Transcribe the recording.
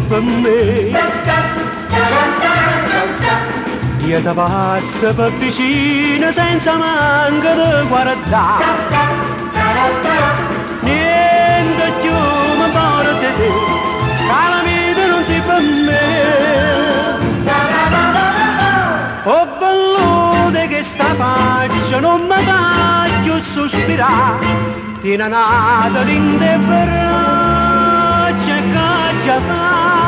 per me. Io ti passo per vicino senza manco di guardare. Niente più mi porta te, la vita non si fa me. Ho voluto che sta pace non mi fa più sospirare. Tiene nata l'indifferenza che già fa.